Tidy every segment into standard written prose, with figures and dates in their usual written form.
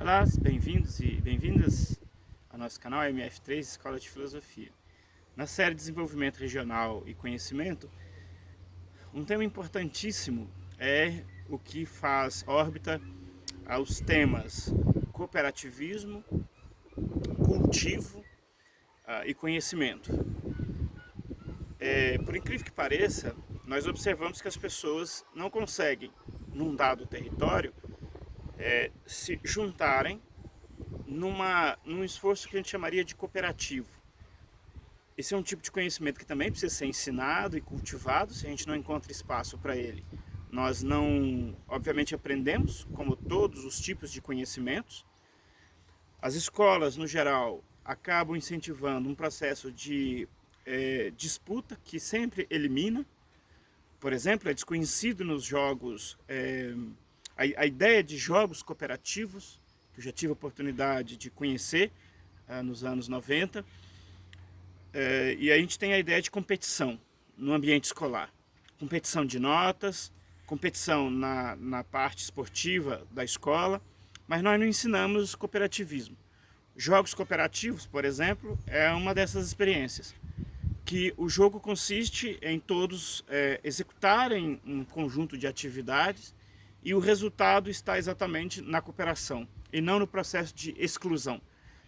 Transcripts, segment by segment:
Olá, bem-vindos e bem-vindas ao nosso canal MF3 Escola de Filosofia. Na série Desenvolvimento Regional e Conhecimento, um tema importantíssimo é o que faz órbita aos temas cooperativismo, cultivo e conhecimento. Por incrível que pareça, nós observamos que as pessoas não conseguem, num dado território, se juntarem num esforço que a gente chamaria de cooperativo. Esse é um tipo de conhecimento que também precisa ser ensinado e cultivado, se a gente não encontra espaço para ele. Nós não, obviamente, aprendemos, como todos os tipos de conhecimentos. As escolas, no geral, acabam incentivando um processo de disputa que sempre elimina. Por exemplo, é desconhecido nos jogos a ideia de jogos cooperativos, que eu já tive a oportunidade de conhecer nos anos 90. E a gente tem a ideia de competição no ambiente escolar. Competição de notas, competição na parte esportiva da escola, mas nós não ensinamos cooperativismo. Jogos cooperativos, por exemplo, é uma dessas experiências, que o jogo consiste em todos executarem um conjunto de atividades e o resultado está exatamente na cooperação e não no processo de exclusão,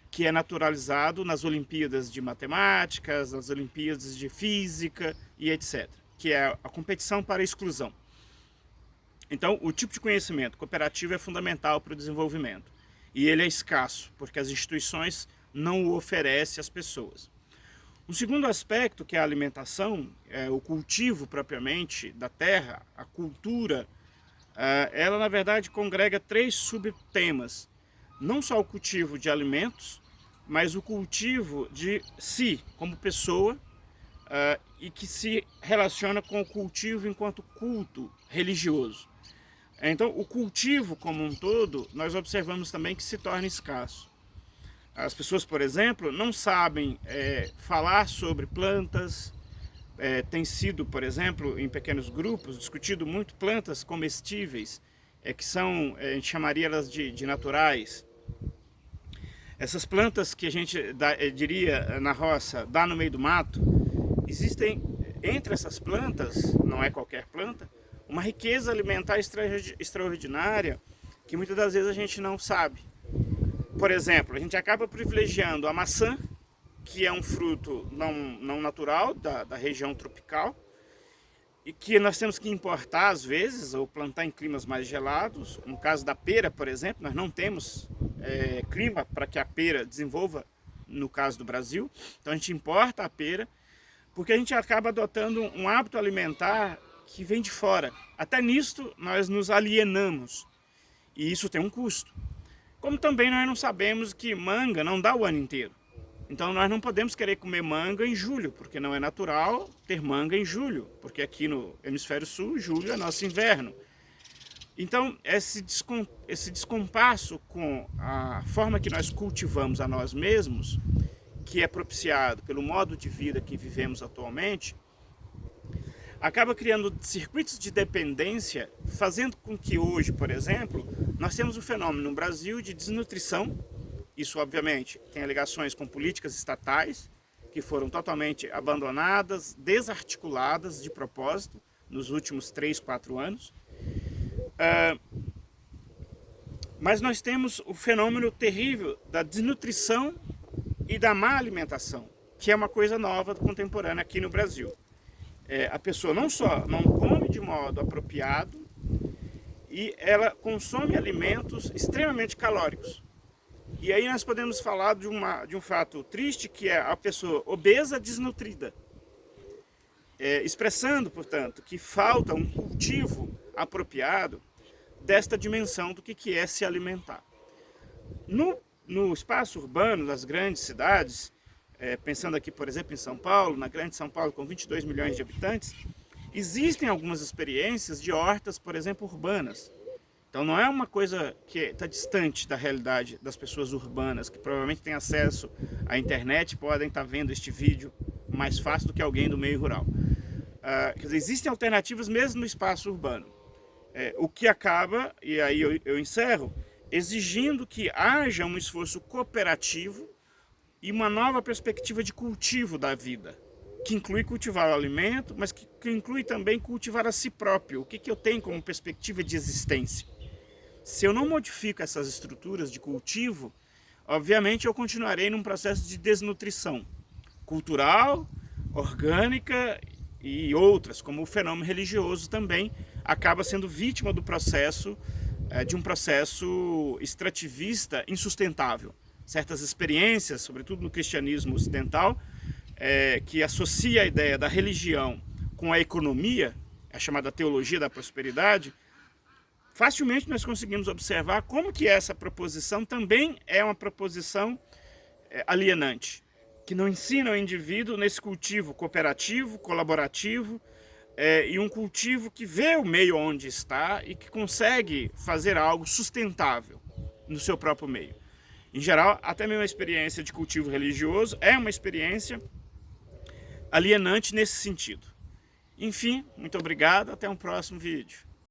que é naturalizado nas Olimpíadas de Matemáticas, nas Olimpíadas de Física e etc., que é a competição para a exclusão. Então, o tipo de conhecimento cooperativo é fundamental para o desenvolvimento e ele é escasso, porque as instituições não o oferecem às pessoas. Um segundo aspecto, que é a alimentação, o cultivo propriamente da terra, a cultura, ela na verdade congrega três subtemas. Não só o cultivo de alimentos, mas o cultivo de si como pessoa e que se relaciona com o cultivo enquanto culto religioso. Então, o cultivo como um todo, nós observamos também que se torna escasso. As pessoas, por exemplo, não sabem falar sobre plantas. Tem sido, por exemplo, em pequenos grupos, discutido muito plantas comestíveis, que são, a gente chamaria elas de naturais. Essas plantas que a gente diria na roça, dá no meio do mato, existem entre essas plantas, não é qualquer planta, uma riqueza alimentar extraordinária que muitas das vezes a gente não sabe. Por exemplo, a gente acaba privilegiando a maçã, que é um fruto não natural da região tropical, e que nós temos que importar às vezes, ou plantar em climas mais gelados. No caso da pera, por exemplo, nós não temos clima para que a pera desenvolva, no caso do Brasil. Então a gente importa a pera, porque a gente acaba adotando um hábito alimentar que vem de fora. Até nisto nós nos alienamos, e isso tem um custo. Como também nós não sabemos que manga não dá o ano inteiro. Então nós não podemos querer comer manga em julho, porque não é natural ter manga em julho, porque aqui no hemisfério sul, julho é nosso inverno. Então esse descompasso com a forma que nós cultivamos a nós mesmos, que é propiciado pelo modo de vida que vivemos atualmente, acaba criando circuitos de dependência, fazendo com que hoje, por exemplo, nós temos um fenômeno no Brasil de desnutrição. Isso, obviamente, tem ligações com políticas estatais, que foram totalmente abandonadas, desarticuladas de propósito, nos últimos 3, 4 anos. Mas nós temos o fenômeno terrível da desnutrição e da má alimentação, que é uma coisa nova, contemporânea aqui no Brasil. A pessoa não só não come de modo apropriado, e ela consome alimentos extremamente calóricos. E aí nós podemos falar de um fato triste, que é a pessoa obesa desnutrida, expressando, portanto, que falta um cultivo apropriado desta dimensão do que é se alimentar. No espaço urbano das grandes cidades, pensando aqui, por exemplo, em São Paulo, na grande São Paulo com 22 milhões de habitantes, existem algumas experiências de hortas, por exemplo, urbanas. Então não é uma coisa que está distante da realidade das pessoas urbanas, que provavelmente têm acesso à internet e podem estar vendo este vídeo mais fácil do que alguém do meio rural. Quer dizer, existem alternativas mesmo no espaço urbano. O que acaba, e aí eu encerro, exigindo que haja um esforço cooperativo e uma nova perspectiva de cultivo da vida, que inclui cultivar o alimento, mas que inclui também cultivar a si próprio. O que eu tenho como perspectiva de existência? Se eu não modifico essas estruturas de cultivo, obviamente eu continuarei num processo de desnutrição cultural, orgânica e outras, como o fenômeno religioso também acaba sendo vítima do processo, de um processo extrativista insustentável. Certas experiências, sobretudo no cristianismo ocidental, que associa a ideia da religião com a economia, a chamada teologia da prosperidade, facilmente nós conseguimos observar como que essa proposição também é uma proposição alienante, que não ensina o indivíduo nesse cultivo cooperativo, colaborativo, e um cultivo que vê o meio onde está e que consegue fazer algo sustentável no seu próprio meio. Em geral, até mesmo a experiência de cultivo religioso é uma experiência alienante nesse sentido. Enfim, muito obrigado, até um próximo vídeo.